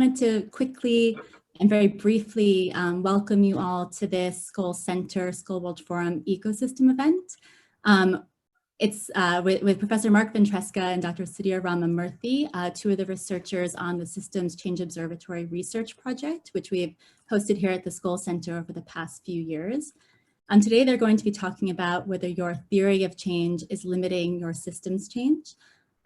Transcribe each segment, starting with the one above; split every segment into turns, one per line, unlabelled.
wanted to quickly and very briefly welcome you all to this Skoll Center Skoll World Forum ecosystem event. It's with Professor Mark Ventresca and Dr. Sudhir Ramamurthy, two of the researchers on the Systems Change Observatory Research Project, which we've hosted here at the Skoll Center over the past few years. Today, they're going to be talking about whether your theory of change is limiting your systems change.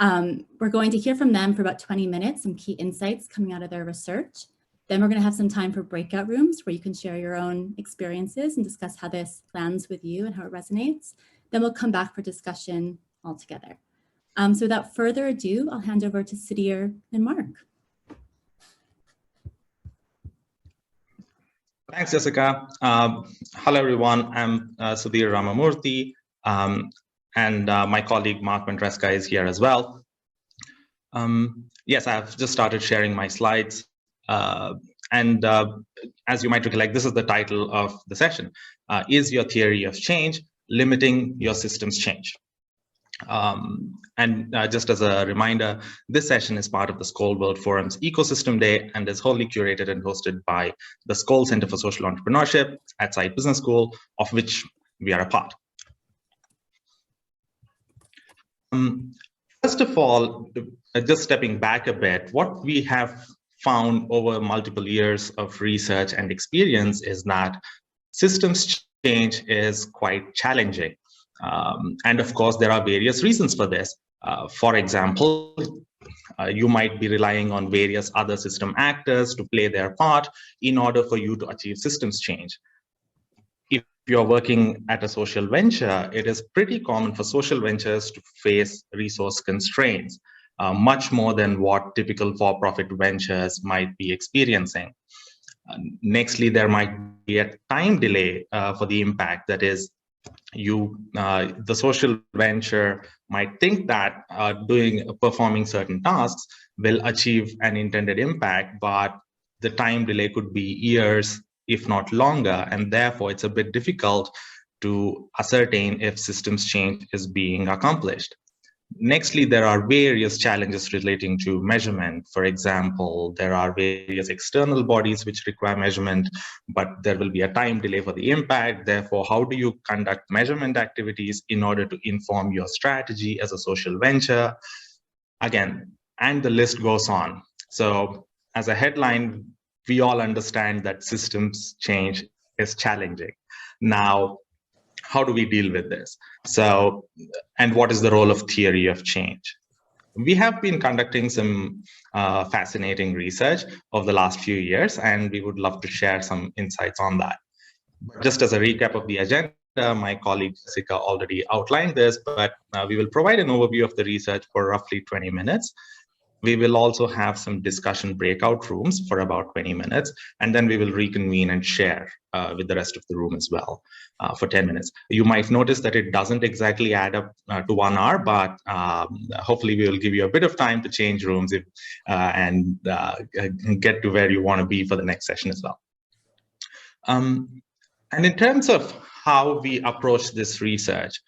We're going to hear from them for about 20 minutes, some key insights coming out of their research. Then we're going to have some time for breakout rooms where you can share your own experiences and discuss how this lands with you and how it resonates. Then we'll come back for discussion all together. So without further ado, I'll hand over to Sudhir and Mark.
Thanks, Jessica. Hello, everyone. I'm Sudhir Ramamurthy, and my colleague Mark Ventresca is here as well. Yes, I've just started sharing my slides. As you might recollect, this is the title of the session. Is your theory of change limiting your systems change? Just as a reminder, this session is part of the Skoll World Forum's Ecosystem Day and is wholly curated and hosted by the Skoll Center for Social Entrepreneurship at Saïd Business School, of which we are a part. First of all, just stepping back a bit, what we have found over multiple years of research and experience is that systems change is quite challenging. And of course, there are various reasons for this. For example, you might be relying on various other system actors to play their part in order for you to achieve systems change. If you're working at a social venture, it is pretty common for social ventures to face resource constraints, much more than what typical for-profit ventures might be experiencing. Nextly, there might be a time delay for the impact. That is, the social venture might think that performing certain tasks will achieve an intended impact, but the time delay could be years, if not longer, and therefore it's a bit difficult to ascertain if systems change is being accomplished. Nextly, there are various challenges relating to measurement. For example, there are various external bodies which require measurement, but there will be a time delay for the impact. Therefore, how do you conduct measurement activities in order to inform your strategy as a social venture? Again, and the list goes on. So as a headline, we all understand that systems change is challenging. Now, how do we deal with this? So, and what is the role of theory of change? We have been conducting some fascinating research over the last few years, and we would love to share some insights on that. Just as a recap of the agenda, my colleague Jessica already outlined this, but we will provide an overview of the research for roughly 20 minutes. We will also have some discussion breakout rooms for about 20 minutes, and then we will reconvene and share with the rest of the room as well for 10 minutes. You might notice that it doesn't exactly add up to 1 hour, but hopefully we will give you a bit of time to change rooms and get to where you want to be for the next session as well. And in terms of how we approach this research,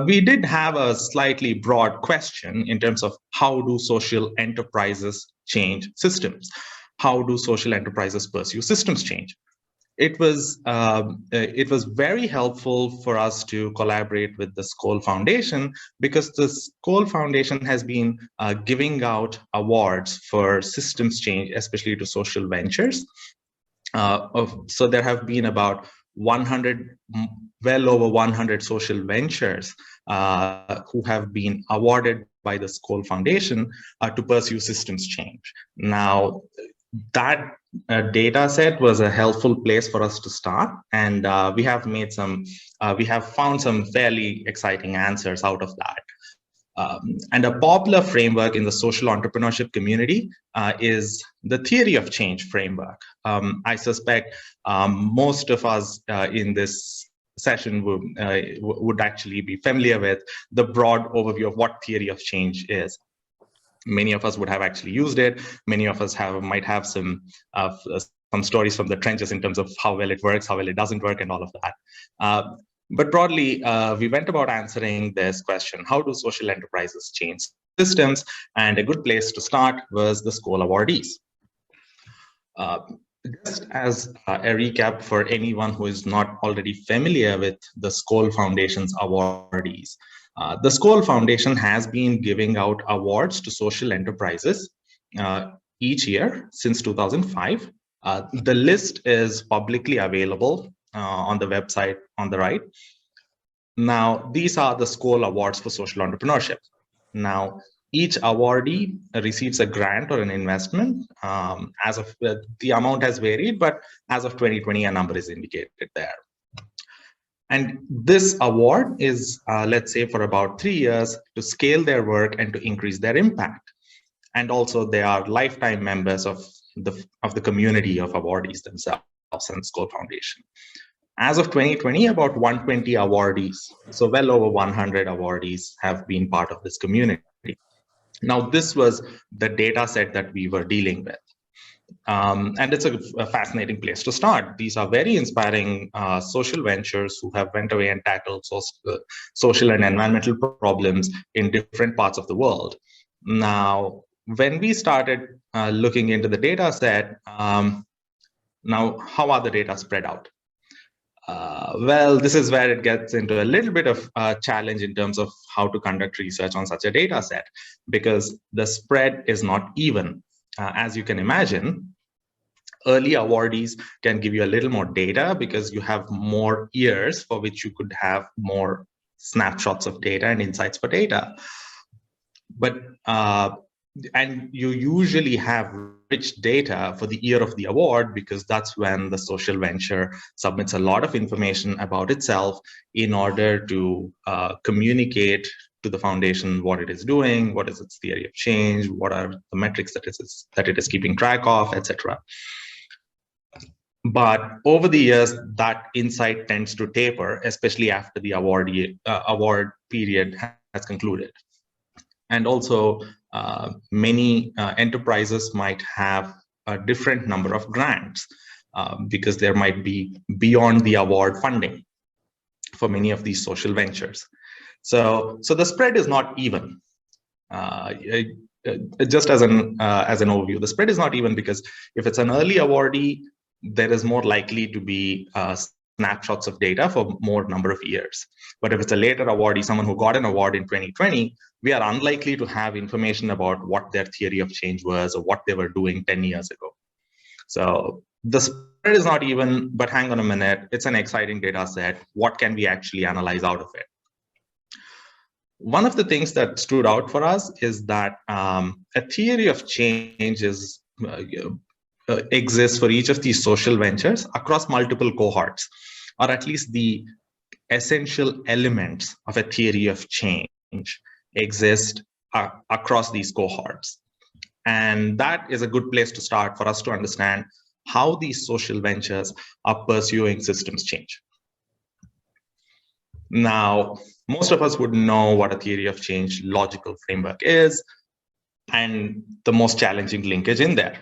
we did have a slightly broad question in terms of how do social enterprises change systems? How do social enterprises pursue systems change? It was very helpful for us to collaborate with the Skoll Foundation, because the Skoll Foundation has been giving out awards for systems change, especially to social ventures. So there have been about well over 100 social ventures who have been awarded by the Skoll Foundation to pursue systems change. Now, that data set was a helpful place for us to start, and we have found some fairly exciting answers out of that. And a popular framework in the social entrepreneurship community is the theory of change framework. I suspect most of us in this session would actually be familiar with the broad overview of what theory of change is. Many of us would have actually used it. Many of us might have some stories from the trenches in terms of how well it works, how well it doesn't work, and all of that. But broadly, we went about answering this question: how do social enterprises change systems? And a good place to start was the Skoll Awardees. Just as a recap for anyone who is not already familiar with the Skoll Foundation's awardees, the Skoll Foundation has been giving out awards to social enterprises each year since 2005. The list is publicly available on the website on the right. Now, these are the Skoll Awards for Social Entrepreneurship. Now, each awardee receives a grant or an investment. As of the amount has varied, but as of 2020, a number is indicated there. And this award is, let's say, for about 3 years to scale their work and to increase their impact. And also, they are lifetime members of the community of awardees themselves and Skoll Foundation. As of 2020, about 120 awardees, so well over 100 awardees have been part of this community. Now, this was the data set that we were dealing with. And it's a fascinating place to start. These are very inspiring social ventures who have went away and tackled social and environmental problems in different parts of the world. Now, when we started looking into the data set, now, how are the data spread out? Well, this is where it gets into a little bit of a challenge in terms of how to conduct research on such a data set, because the spread is not even. As you can imagine, early awardees can give you a little more data because you have more years for which you could have more snapshots of data and insights for data. But and you usually have rich data for the year of the award, because that's when the social venture submits a lot of information about itself in order to communicate to the foundation what it is doing, what is its theory of change, what are the metrics that it is keeping track of, etc. But over the years, that insight tends to taper, especially after the award period has concluded. And also, many enterprises might have a different number of grants because there might be beyond the award funding for many of these social ventures. So the spread is not even. Just as an overview, the spread is not even because if it's an early awardee, there is more likely to be snapshots of data for more number of years. But if it's a later awardee, someone who got an award in 2020, we are unlikely to have information about what their theory of change was or what they were doing 10 years ago. So the spread is not even, but hang on a minute, it's an exciting data set. What can we actually analyze out of it? One of the things that stood out for us is that a theory of change exists for each of these social ventures across multiple cohorts, or at least the essential elements of a theory of change exist across these cohorts. And that is a good place to start for us to understand how these social ventures are pursuing systems change. Now, most of us would know what a theory of change logical framework is, and the most challenging linkage in there.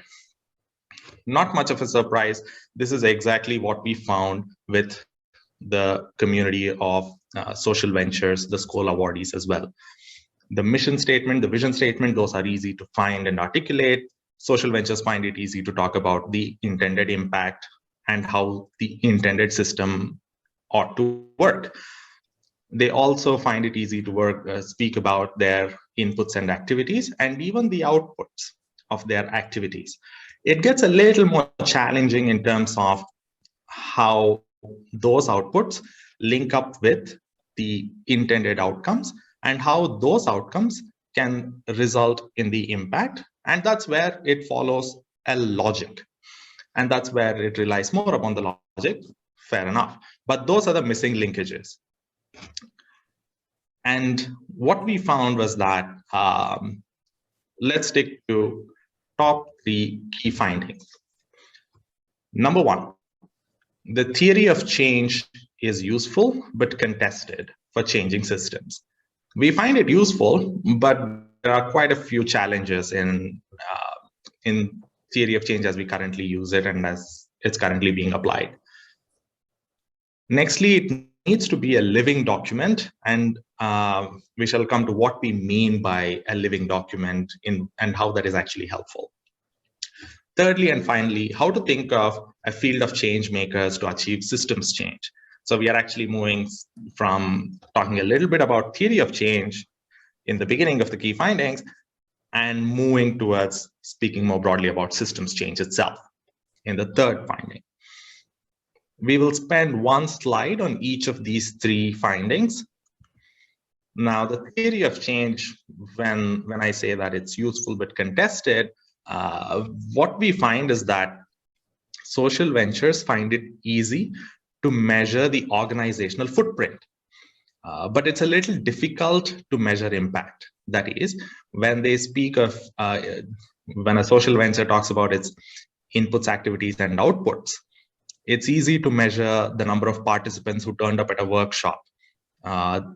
Not much of a surprise. This is exactly what we found with the community of social ventures, the Skoll awardees as well. The mission statement, the vision statement, those are easy to find and articulate. Social ventures find it easy to talk about the intended impact and how the intended system ought to work. They also find it easy to speak about their inputs and activities, and even the outputs of their activities. It gets a little more challenging in terms of how those outputs link up with the intended outcomes and how those outcomes can result in the impact. And that's where it follows a logic. And that's where it relies more upon the logic, fair enough. But those are the missing linkages. And what we found was that, let's stick to top 3 key findings. Number 1, the theory of change is useful but contested for changing systems. We find it useful, but there are quite a few challenges in theory of change as we currently use it and as it's currently being applied. Nextly, it needs to be a living document, and we shall come to what we mean by a living document and how that is actually helpful. Thirdly, and finally, how to think of a field of change makers to achieve systems change. So we are actually moving from talking a little bit about theory of change in the beginning of the key findings and moving towards speaking more broadly about systems change itself in the third finding. We will spend one slide on each of these three findings. Now, the theory of change, when I say that it's useful but contested, what we find is that social ventures find it easy to measure the organizational footprint. But it's a little difficult to measure impact. That is, when they speak of, when a social venture talks about its inputs, activities, and outputs, it's easy to measure the number of participants who turned up at a workshop.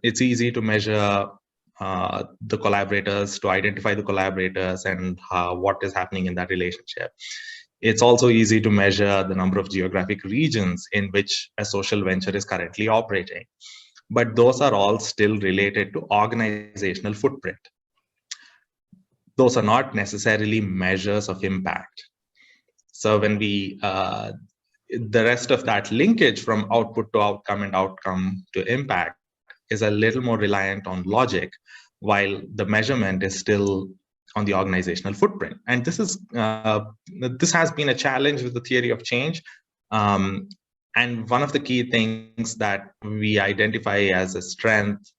It's easy to measure the collaborators, to identify the collaborators and what is happening in that relationship. It's also easy to measure the number of geographic regions in which a social venture is currently operating. But those are all still related to organizational footprint. Those are not necessarily measures of impact. So when we, the rest of that linkage from output to outcome and outcome to impact is a little more reliant on logic, while the measurement is still on the organizational footprint. And this has been a challenge with the theory of change. And one of the key things that we identify as a strength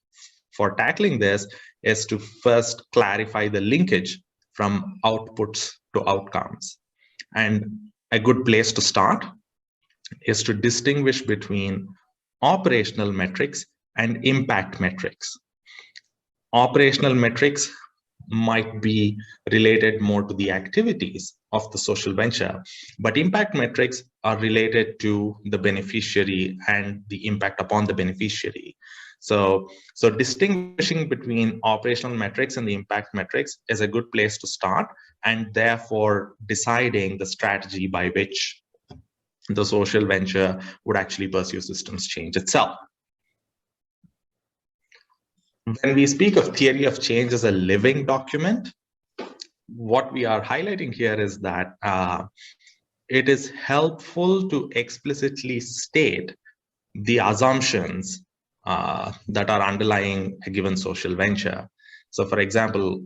for tackling this is to first clarify the linkage from outputs to outcomes. And a good place to start is to distinguish between operational metrics and impact metrics. Operational metrics might be related more to the activities of the social venture, but impact metrics are related to the beneficiary and the impact upon the beneficiary. So distinguishing between operational metrics and the impact metrics is a good place to start, and therefore deciding the strategy by which the social venture would actually pursue systems change itself. When we speak of theory of change as a living document, what we are highlighting here is that it is helpful to explicitly state the assumptions that are underlying a given social venture. So for example,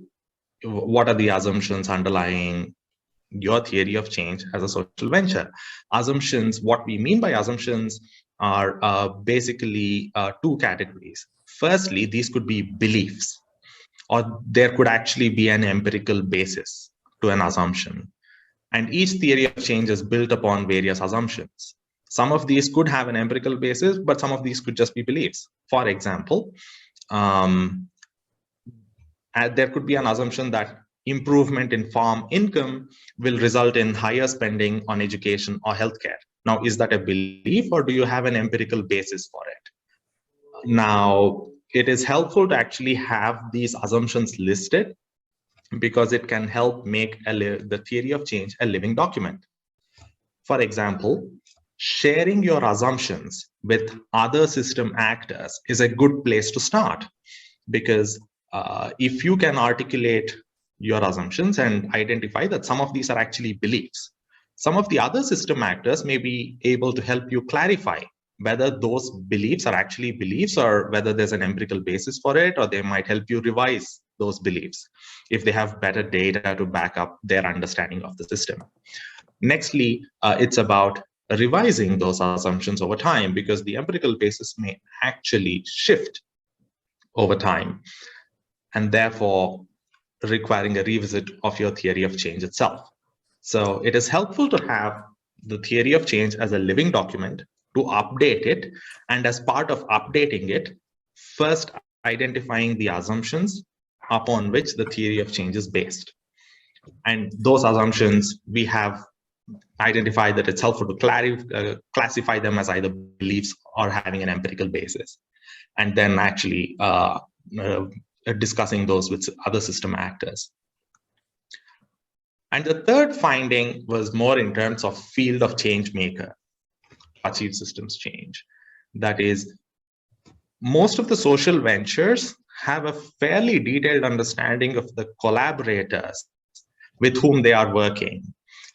what are the assumptions underlying your theory of change as a social venture? Assumptions, what we mean by assumptions are basically two categories. Firstly, these could be beliefs, or there could actually be an empirical basis to an assumption. And each theory of change is built upon various assumptions. Some of these could have an empirical basis, but some of these could just be beliefs. For example, there could be an assumption that improvement in farm income will result in higher spending on education or healthcare. Now, is that a belief, or do you have an empirical basis for it? Now, it is helpful to actually have these assumptions listed because it can help make the theory of change a living document. For example, sharing your assumptions with other system actors is a good place to start, because if you can articulate your assumptions and identify that some of these are actually beliefs, some of the other system actors may be able to help you clarify whether those beliefs are actually beliefs or whether there's an empirical basis for it, or they might help you revise those beliefs if they have better data to back up their understanding of the system. Nextly, it's about revising those assumptions over time, because the empirical basis may actually shift over time, and therefore requiring a revisit of your theory of change itself. So it is helpful to have the theory of change as a living document, to update it, and as part of updating it, first identifying the assumptions upon which the theory of change is based. And those assumptions, we have identified that it's helpful to classify them as either beliefs or having an empirical basis, and then actually discussing those with other system actors. And the third finding was more in terms of field of change maker achieve systems change. That is, most of the social ventures have a fairly detailed understanding of the collaborators with whom they are working.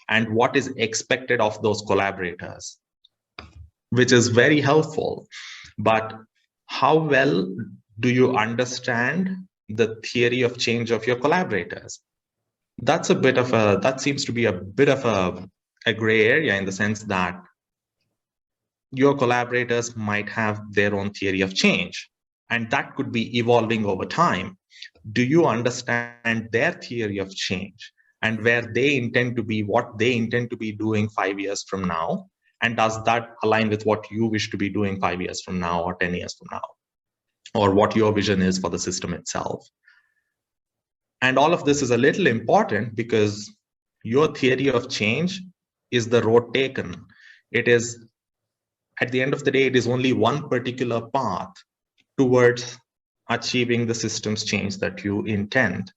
and what is expected of those collaborators, which is very helpful. But how well do you understand the theory of change of your collaborators? That seems to be a bit of a gray area, in the sense that your collaborators might have their own theory of change, and that could be evolving over time. Do you understand their theory of change and where they intend to be, what they intend to be doing 5 years from now? And does that align with what you wish to be doing 5 years from now or 10 years from now, or what your vision is for the system itself? And all of this is a little important because your theory of change is the road taken. It is, at the end of the day, it is only one particular path towards achieving the system's change that you intend.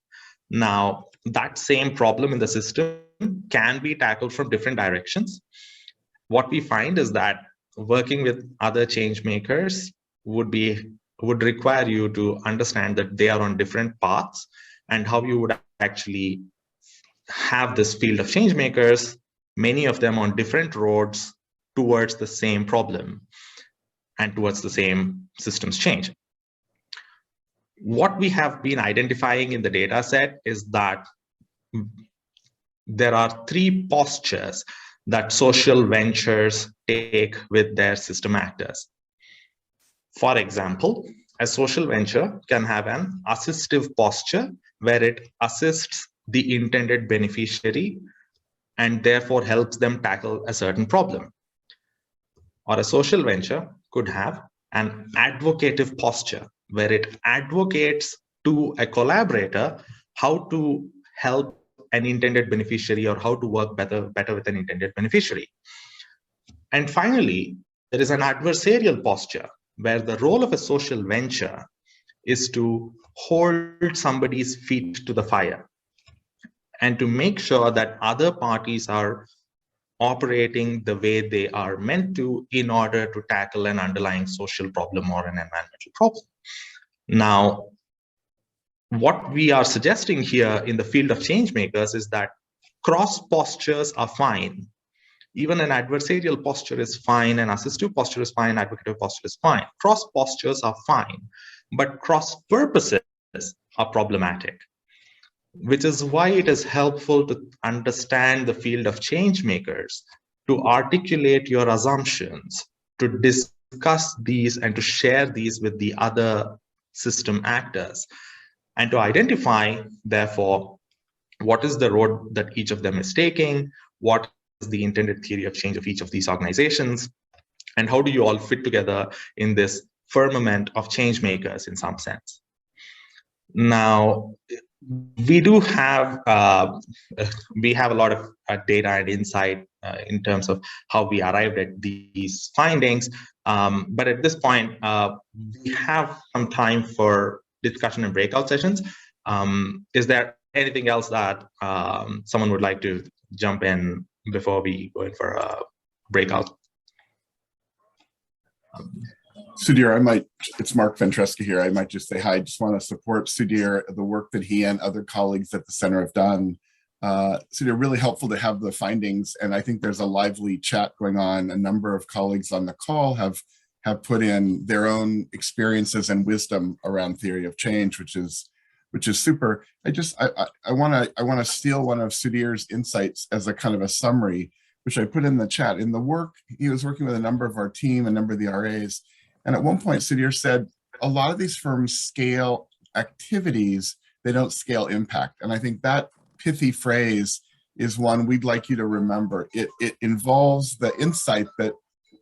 Now, that same problem in the system can be tackled from different directions. What we find is that working with other change makers would require you to understand that they are on different paths, and how you would actually have this field of change makers, many of them on different roads towards the same problem and towards the same systems change. What we have been identifying in the data set is that there are 3 postures that social ventures take with their system actors. For example, a social venture can have an assistive posture where it assists the intended beneficiary and therefore helps them tackle a certain problem. Or a social venture could have an advocative posture where it advocates to a collaborator how to help an intended beneficiary, or how to work better with an intended beneficiary. And finally, there is an adversarial posture where the role of a social venture is to hold somebody's feet to the fire and to make sure that other parties are operating the way they are meant to in order to tackle an underlying social problem or an environmental problem. Now, what we are suggesting here in the field of change makers is that cross postures are fine. Even an adversarial posture is fine, an assistive posture is fine, advocative posture is fine. Cross postures are fine, but cross purposes are problematic, which is why it is helpful to understand the field of change makers, to articulate your assumptions, to discuss these and to share these with the other system actors, and to identify, therefore, what is the road that each of them is taking, what is the intended theory of change of each of these organizations, and how do you all fit together in this firmament of change makers in some sense. Now, we do have a lot of data and insight in terms of how we arrived at these findings, but at this point, we have some time for discussion and breakout sessions. Is there anything else that someone would like to jump in before we go in for a breakout?
Sudhir, it's Mark Ventreska here. I might just say hi. I just want to support Sudhir, the work that he and other colleagues at the center have done. Sudhir, really helpful to have the findings, and I think there's a lively chat going on. A number of colleagues on the call have put in their own experiences and wisdom around theory of change, which is super. I want to steal one of Sudhir's insights as a kind of a summary, which I put in the chat. In the work, he was working with a number of our team, a number of the RAs. And at one point, Sudhir said, a lot of these firms scale activities, they don't scale impact. And I think that pithy phrase is one we'd like you to remember. It involves the insight that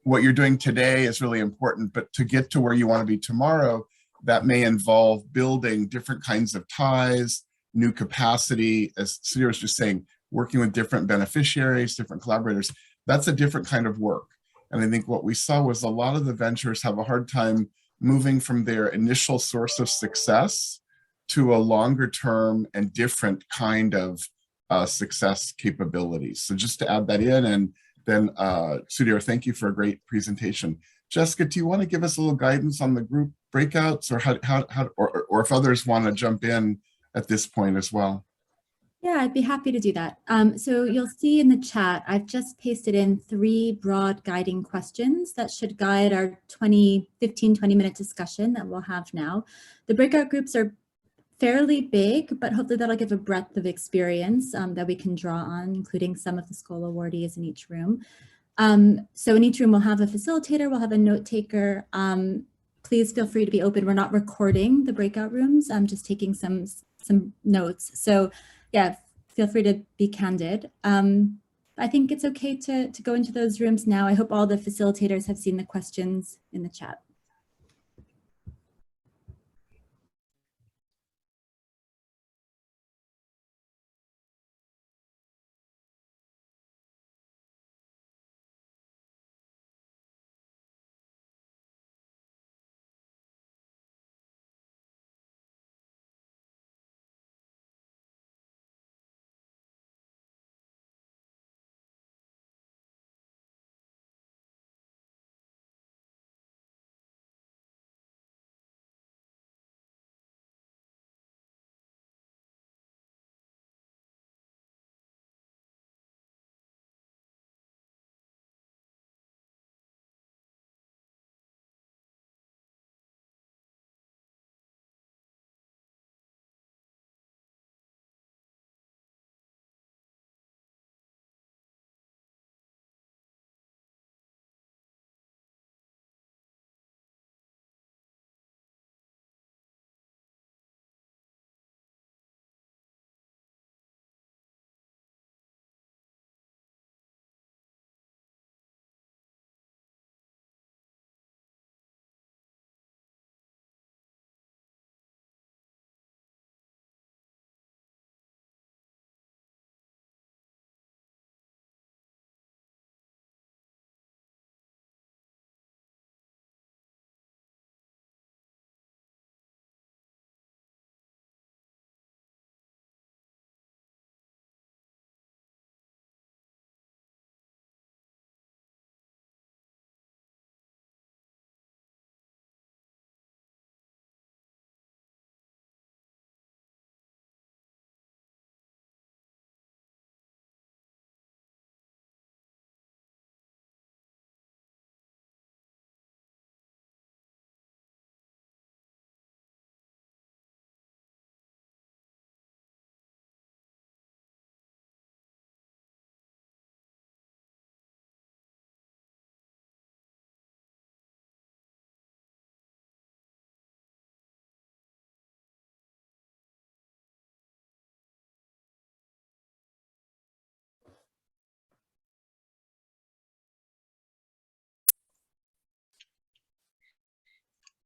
what you're doing today is really important, but to get to where you want to be tomorrow, that may involve building different kinds of ties, new capacity, as Sudhir was just saying, working with different beneficiaries, different collaborators. That's a different kind of work. And I think what we saw was a lot of the ventures have a hard time moving from their initial source of success to a longer term and different kind of success capabilities. So just to add that in, and then Sudhir, thank you for a great presentation. Jessica, do you want to give us a little guidance on the group breakouts, or or if others want to jump in at this point as well?
Yeah, I'd be happy to do that. So you'll see in the chat, I've just pasted in 3 broad guiding questions that should guide our 15-20 minute discussion that we'll have now. The breakout groups are fairly big, but hopefully that'll give a breadth of experience that we can draw on, including some of the Skoll Awardees in each room. So in each room, we'll have a facilitator, we'll have a note taker. Please feel free to be open. We're not recording the breakout rooms. I'm just taking some notes. So yeah, feel free to be candid. I think it's okay to go into those rooms now. I hope all the facilitators have seen the questions in the chat.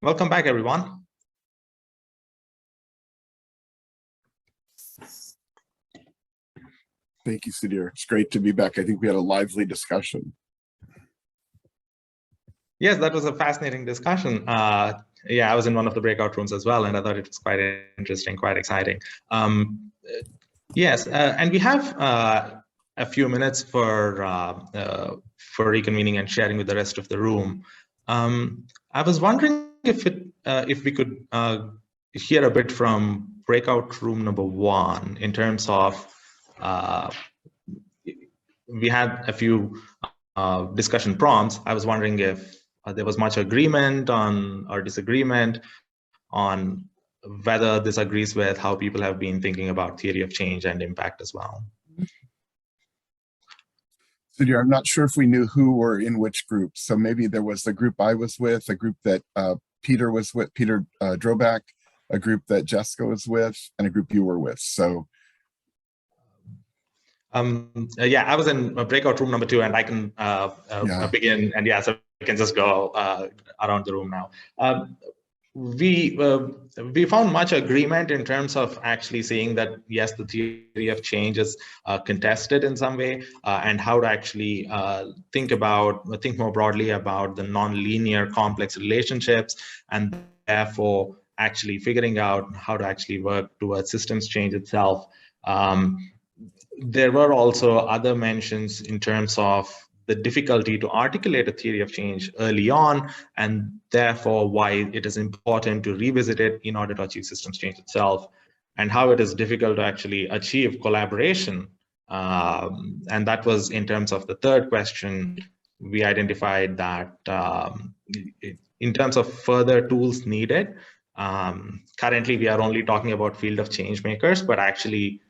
Welcome back, everyone.
Thank you, Sudhir. It's great to be back. I think we had a lively discussion.
Yes, that was a fascinating discussion. Yeah, I was in one of the breakout rooms as well, and I thought it was quite interesting, quite exciting. Yes, and we have a few minutes for reconvening and sharing with the rest of the room. I was wondering if we could hear a bit from breakout room number 1 in terms of we had a few discussion prompts. I was wondering if there was much agreement on or disagreement on whether this agrees with how people have been thinking about theory of change and impact as well.
Sudhir, I'm not sure if we knew who were in which group. So maybe there was a group I was with, a group that Peter was with, Peter Droback, a group that Jessica was with, and a group you were with. So
yeah, I was in breakout room number 2, and I can begin. And yeah, so we can just go around the room now. We found much agreement in terms of actually saying that yes, the theory of change is contested in some way, and how to actually think more broadly about the non-linear complex relationships, and therefore actually figuring out how to actually work towards systems change itself. There were also other mentions in terms of the difficulty to articulate a theory of change early on, and therefore why it is important to revisit it in order to achieve systems change itself. and how it is difficult to actually achieve collaboration. And that was in terms of the third question. We identified that in terms of further tools needed, currently we are only talking about field of change makers, but actually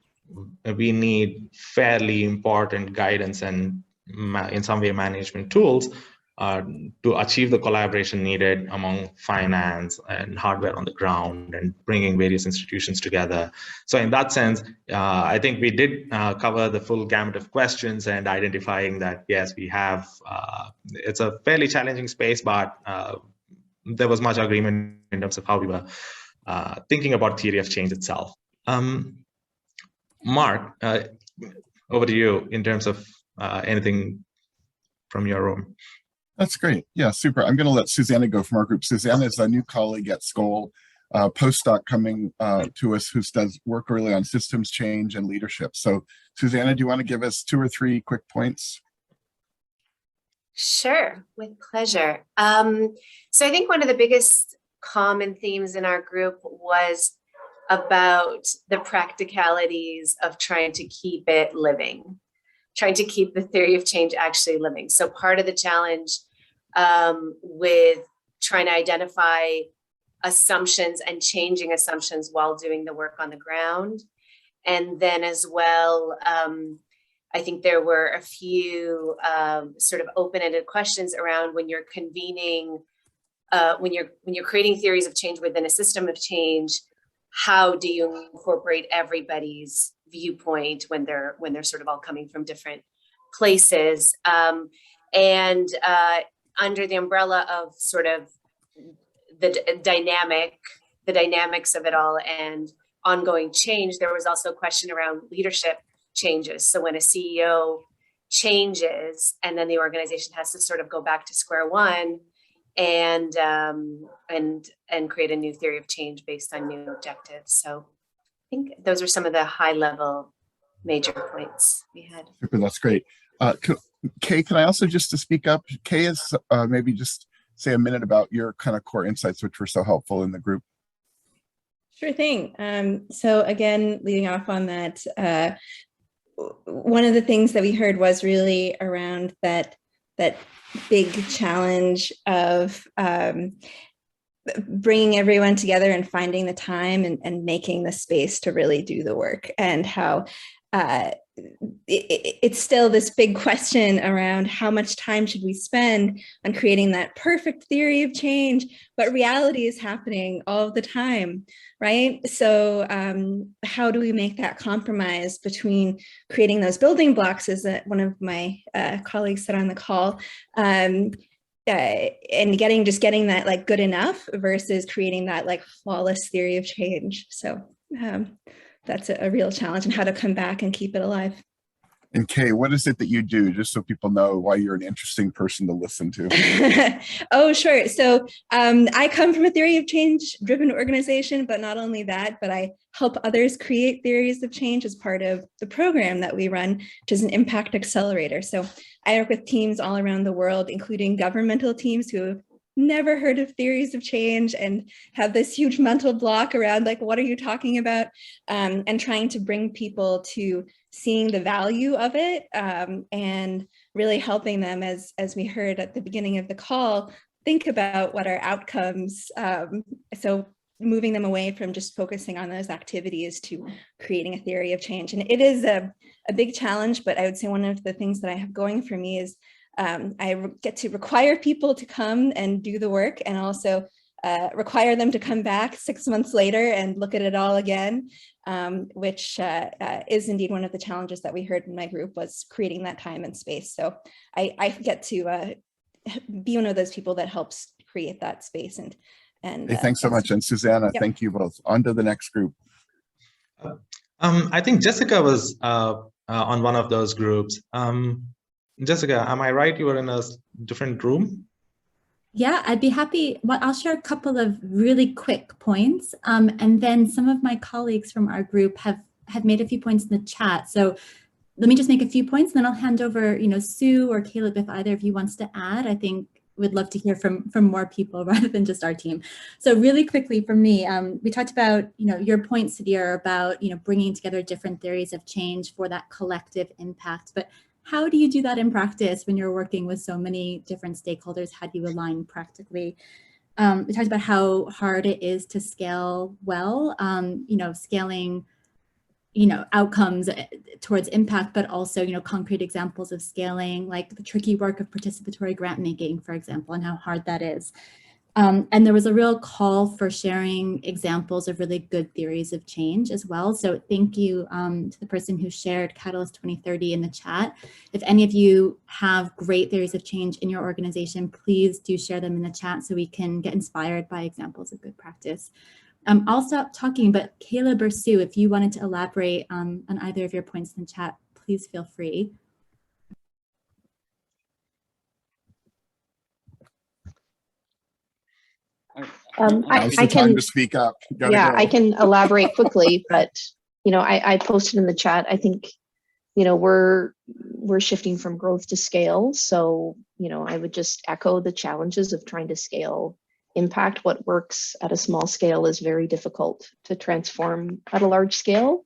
we need fairly important guidance and in some way management tools to achieve the collaboration needed among finance and hardware on the ground and bringing various institutions together. So in that sense, I think we did cover the full gamut of questions and identifying that, yes, we have, it's a fairly challenging space, but there was much agreement in terms of how we were thinking about theory of change itself. Mark, over to you in terms of anything from your room.
That's great. Yeah, super. I'm going to let Susanna go from our group. Susanna is a new colleague at Skoll, postdoc coming to us who does work really on systems change and leadership. So Susanna, do you want to give us 2 or 3 quick points?
Sure, with pleasure. So I think one of the biggest common themes in our group was about the practicalities of trying to keep it living, trying to keep the theory of change actually living. So part of the challenge with trying to identify assumptions and changing assumptions while doing the work on the ground. And then as well, I think there were a few sort of open-ended questions around when you're convening, when you're creating theories of change within a system of change, how do you incorporate everybody's viewpoint when they're sort of all coming from different places? And under the umbrella of sort of the dynamics of it all and ongoing change, there was also a question around leadership changes. So when a CEO changes and then the organization has to sort of go back to square one and create a new theory of change based on new objectives. So I think those are some of the high level major points we had.
Super, that's great. Kay, can I also just to speak up? Kay is maybe just say a minute about your kind of core insights, which were so helpful in the group.
Sure thing. So again, leading off on that, one of the things that we heard was really around that big challenge of bringing everyone together and finding the time and making the space to really do the work, and how it's still this big question around how much time should we spend on creating that perfect theory of change, but reality is happening all the time, right? So how do we make that compromise between creating those building blocks, as one of my colleagues said on the call, and getting that like good enough versus creating that like flawless theory of change. So that's a real challenge, and how to come back and keep it alive.
And Kay, what is it that you do, just so people know why you're an interesting person to listen to?
Oh, sure. So I come from a theory of change driven organization, but not only that, but I help others create theories of change as part of the program that we run, which is an impact accelerator. So I work with teams all around the world, including governmental teams who have never heard of theories of change and have this huge mental block around like, what are you talking about? And trying to bring people to seeing the value of it, and really helping them, as we heard at the beginning of the call, think about what are outcomes. So moving them away from just focusing on those activities to creating a theory of change. And it is a big challenge, but I would say one of the things that I have going for me is I get to require people to come and do the work, and also require them to come back 6 months later and look at it all again, which is indeed one of the challenges that we heard in my group, was creating that time and space. So I get to be one of those people that helps create that space. And
hey, thanks so much. And Susanna,
yep.
Thank you both. On to the next group.
I think Jessica was on one of those groups. Jessica, am I right? You were in a different room?
Yeah, I'd be happy. Well, I'll share a couple of really quick points. And then some of my colleagues from our group have made a few points in the chat. So let me just make a few points, and then I'll hand over, Sue or Caleb, if either of you wants to add. I think would love to hear from more people rather than just our team. So really quickly from me, we talked about, your points, Sudhir, about, bringing together different theories of change for that collective impact. But how do you do that in practice when you're working with so many different stakeholders? How do you align practically? We talked about how hard it is to scale well, scaling outcomes towards impact, but also, concrete examples of scaling, like the tricky work of participatory grant making, for example, and how hard that is. And there was a real call for sharing examples of really good theories of change as well. So thank you to the person who shared Catalyst 2030 in the chat. If any of you have great theories of change in your organization, please do share them in the chat so we can get inspired by examples of good practice. I'll stop talking, but Caleb or Sue, if you wanted to elaborate on either of your points in the chat, please feel free.
I can to speak up.
Yeah, I can elaborate quickly, but I posted in the chat. I think we're shifting from growth to scale. So I would just echo the challenges of trying to scale impact. What works at a small scale is very difficult to transform at a large scale.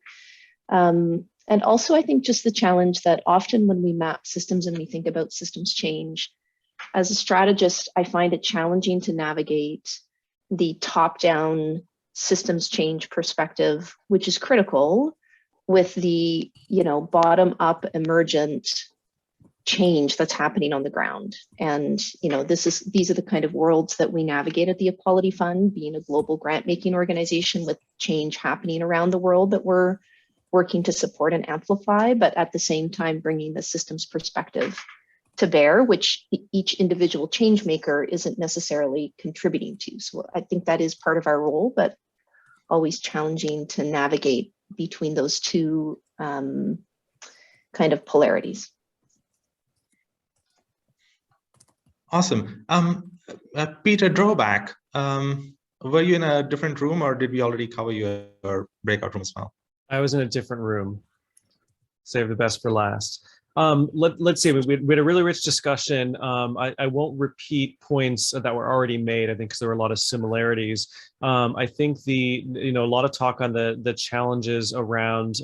And also, I think just the challenge that often when we map systems and we think about systems change, as a strategist, I find it challenging to navigate the top-down systems change perspective, which is critical, with the bottom-up emergent change that's happening on the ground. And these are the kind of worlds that we navigate at the Equality Fund, being a global grant-making organization with change happening around the world that we're working to support and amplify, but at the same time bringing the systems perspective to bear, which each individual change maker isn't necessarily contributing to. So I think that is part of our role, but always challenging to navigate between those two kind of polarities.
Awesome. Peter Drawback, were you in a different room or did we already cover your breakout room as well?
I was in a different room. Save the best for last. Let's see, we had a really rich discussion. I won't repeat points that were already made, I think, because there were a lot of similarities. I think a lot of talk on the challenges around,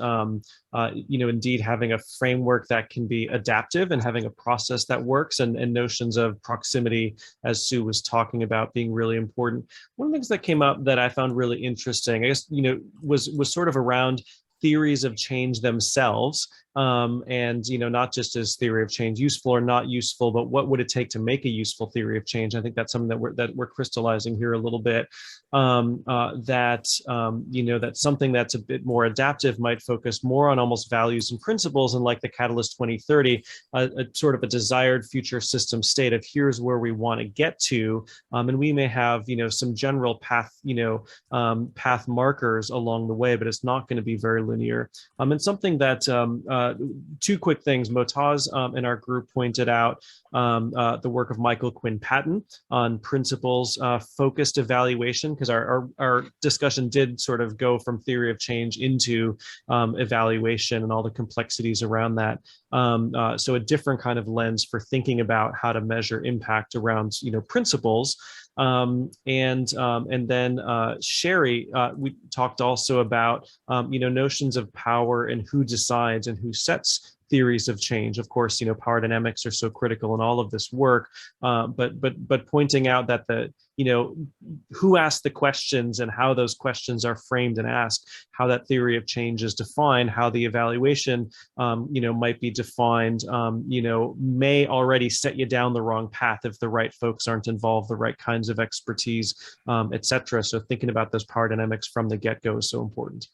indeed having a framework that can be adaptive and having a process that works, and notions of proximity, as Sue was talking about, being really important. One of the things that came up that I found really interesting, I guess, was sort of around theories of change themselves, and not just as theory of change useful or not useful, but what would it take to make a useful theory of change? I think that's something that we're crystallizing here a little bit. That something that's a bit more adaptive might focus more on almost values and principles, and like the Catalyst 2030, a sort of a desired future system state of here's where we want to get to, and we may have some general path path markers along the way, but it's not going to be very linear. And something that two quick things. Motaz in our group pointed out the work of Michael Quinn Patton on principles focused evaluation, because our discussion did sort of go from theory of change into evaluation and all the complexities around that. So a different kind of lens for thinking about how to measure impact around principles. And then Sherry, we talked also about notions of power and who decides and who sets theories of change. Of course, power dynamics are so critical in all of this work, but pointing out that who asked the questions and how those questions are framed and asked, how that theory of change is defined, how the evaluation might be defined, may already set you down the wrong path if the right folks aren't involved, the right kinds of expertise, etc. So thinking about those power dynamics from the get-go is so important.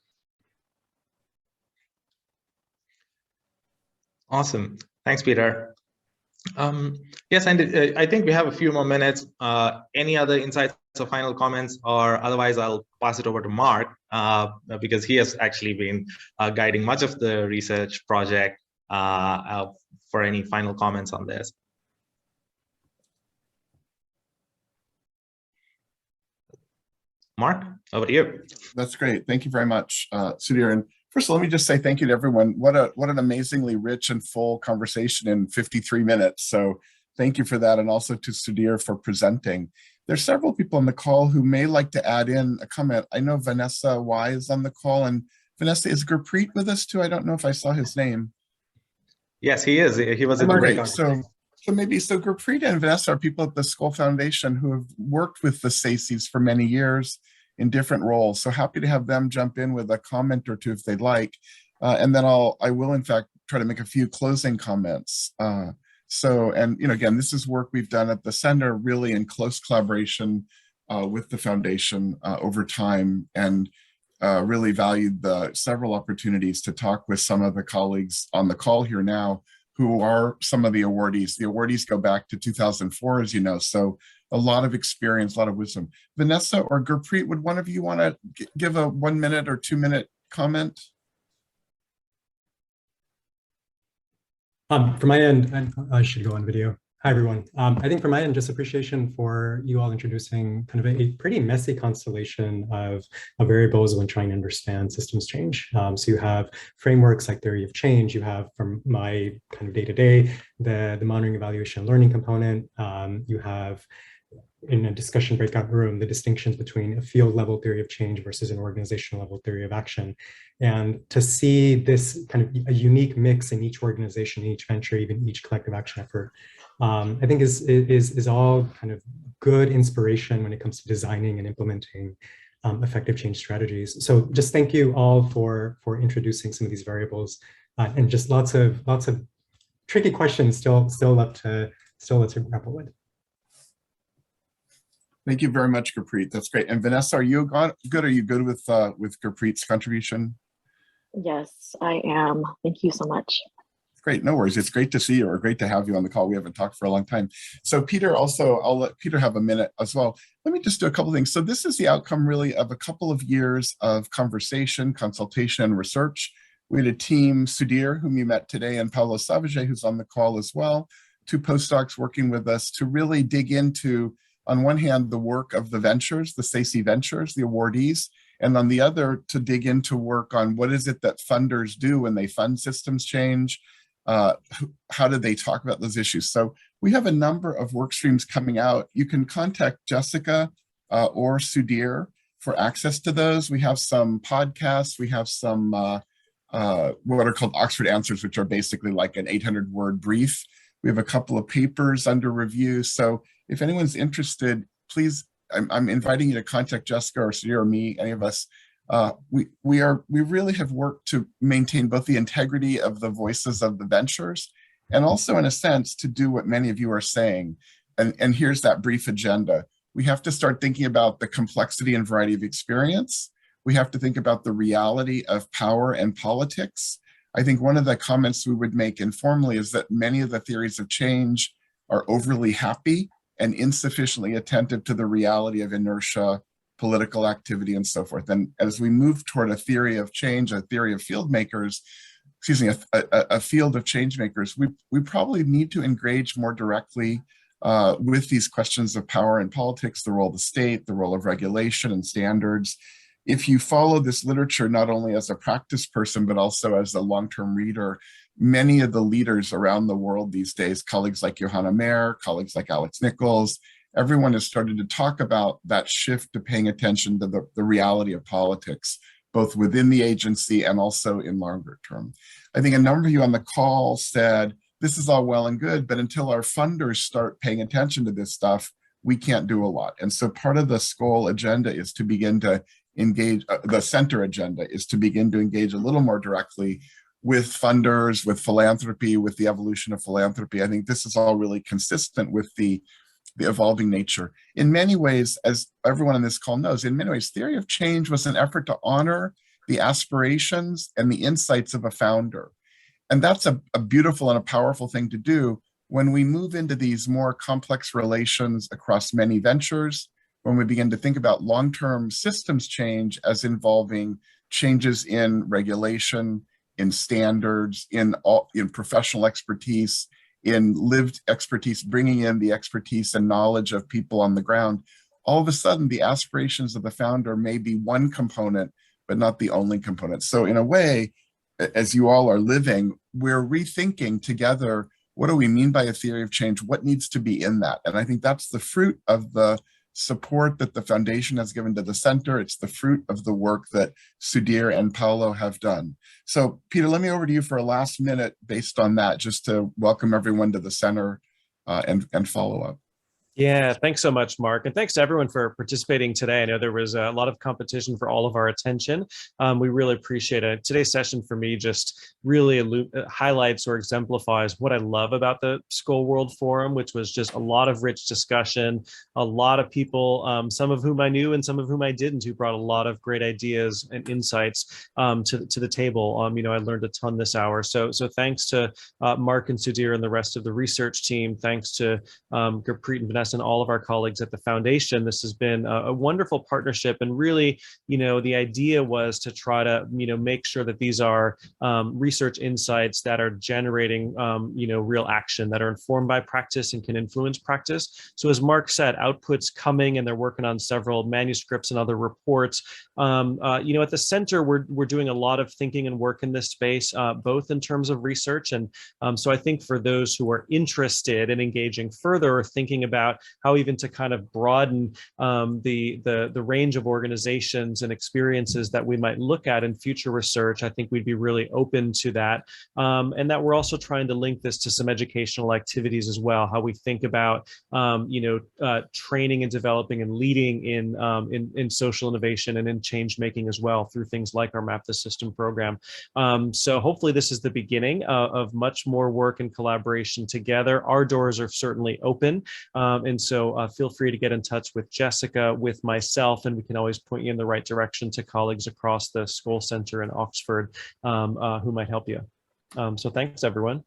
Awesome. Thanks, Peter. Yes, and I think we have a few more minutes. Any other insights or final comments, or otherwise I'll pass it over to Mark, because he has actually been guiding much of the research project, for any final comments on this. Mark, over to you.
That's great. Thank you very much, Sudhir. And first of all, let me just say thank you to everyone. What an amazingly rich and full conversation in 53 minutes. So thank you for that. And also to Sudhir for presenting. There's several people on the call who may like to add in a comment. I know Vanessa Y is on the call, and Vanessa, is Gurpreet with us too? I don't know if I saw his name.
Yes, he is. He was in the
Great.
breakout.
So Gurpreet and Vanessa are people at the Skoll Foundation who have worked with the SACEs for many years in different roles. So happy to have them jump in with a comment or two if they'd like. And then I will in fact try to make a few closing comments. Again, this is work we've done at the center, really in close collaboration with the foundation over time, and really valued the several opportunities to talk with some of the colleagues on the call here now who are some of the awardees. The awardees go back to 2004, as you know, so a lot of experience, a lot of wisdom. Vanessa or Gurpreet, would one of you want to give a 1 minute or 2 minute comment?
From my end, I should go on video. Hi, everyone. I think from my end, just appreciation for you all introducing kind of a pretty messy constellation of variables when trying to understand systems change. So you have frameworks like theory of change. You have, from my kind of day-to-day, the monitoring, evaluation, and learning component. You have, in a discussion breakout room, the distinctions between a field level theory of change versus an organizational level theory of action. And to see this kind of a unique mix in each organization, each venture, even each collective action effort, I think is all kind of good inspiration when it comes to designing and implementing effective change strategies. So just thank you all for introducing some of these variables, and just lots of tricky questions still left to grapple with.
Thank you very much, Gurpreet. That's great. And Vanessa, are you good? Are you good with Gurpreet's contribution?
Yes, I am. Thank you so much.
Great, no worries. It's great to see you, or great to have you on the call. We haven't talked for a long time. So Peter, also, I'll let Peter have a minute as well. Let me just do a couple of things. So this is the outcome really of a couple of years of conversation, consultation, and research. We had a team, Sudhir, whom you met today, and Paolo Savage, who's on the call as well, 2 postdocs working with us to really dig into, on one hand, the work of the ventures, the SACE ventures, the awardees, and on the other, to dig into work on what is it that funders do when they fund systems change. How do they talk about those issues? So we have a number of work streams coming out. You can contact Jessica or Sudhir for access to those. We have some podcasts. We have some what are called Oxford Answers, which are basically like an 800-word brief. We have a couple of papers under review. So if anyone's interested, please, I'm inviting you to contact Jessica or Sudhir or me, any of us. We really have worked to maintain both the integrity of the voices of the ventures, and also, in a sense, to do what many of you are saying. And here's that brief agenda. We have to start thinking about the complexity and variety of experience. We have to think about the reality of power and politics. I think one of the comments we would make informally is that many of the theories of change are overly happy and insufficiently attentive to the reality of inertia, political activity, and so forth. And as we move toward a theory of change, a theory of field makers, excuse me, a field of change makers, we probably need to engage more directly with these questions of power and politics, the role of the state, the role of regulation and standards. If you follow this literature, not only as a practice person, but also as a long-term reader, many of the leaders around the world these days, colleagues like Johanna Mayer, colleagues like Alex Nichols, everyone has started to talk about that shift to paying attention to the reality of politics, both within the agency and also in longer term. I think a number of you on the call said, this is all well and good, but until our funders start paying attention to this stuff, we can't do a lot. And so part of the Skoll agenda is to begin to engage, the center agenda is to begin to engage a little more directly with funders, with philanthropy, with the evolution of philanthropy. I think this is all really consistent with the evolving nature. In many ways, as everyone on this call knows, in many ways, theory of change was an effort to honor the aspirations and the insights of a founder. And that's a beautiful and a powerful thing to do when we move into these more complex relations across many ventures, when we begin to think about long-term systems change as involving changes in regulation, in standards, in professional expertise, in lived expertise, bringing in the expertise and knowledge of people on the ground. All of a sudden, the aspirations of the founder may be one component, but not the only component. So in a way, as you all are living, we're rethinking together what do we mean by a theory of change? What needs to be in that? And I think that's the fruit of the support that the foundation has given to the center. It's the fruit of the work that Sudhir and Paolo have done. So Peter, let me over to you for a last minute based on that, just to welcome everyone to the center and follow up.
Yeah, thanks so much, Mark. And thanks to everyone for participating today. I know there was a lot of competition for all of our attention. We really appreciate it. Today's session for me just really highlights or exemplifies what I love about the Skoll World Forum, which was just a lot of rich discussion, a lot of people, some of whom I knew and some of whom I didn't, who brought a lot of great ideas and insights to the table. You know, I learned a ton this hour. So thanks to Mark and Sudhir and the rest of the research team. Thanks to Gurpreet and Vanessa and all of our colleagues at the foundation. This has been a wonderful partnership, and really, you know, the idea was to try to, you know, make sure that these are research insights that are generating, you know, real action, that are informed by practice and can influence practice. So as Mark said, outputs coming, and they're working on several manuscripts and other reports. You know, at the center, we're doing a lot of thinking and work in this space, both in terms of research, and so I think for those who are interested in engaging further or thinking about how even to kind of broaden the range of organizations and experiences that we might look at in future research, I think we'd be really open to that. And that we're also trying to link this to some educational activities as well, how we think about you know, training and developing and leading in social innovation and in change making as well through things like our Map the System program. So hopefully this is the beginning of much more work and collaboration together. Our doors are certainly open. And so feel free to get in touch with Jessica, with myself, and we can always point you in the right direction to colleagues across the Skoll Center in Oxford who might help you. So thanks, everyone.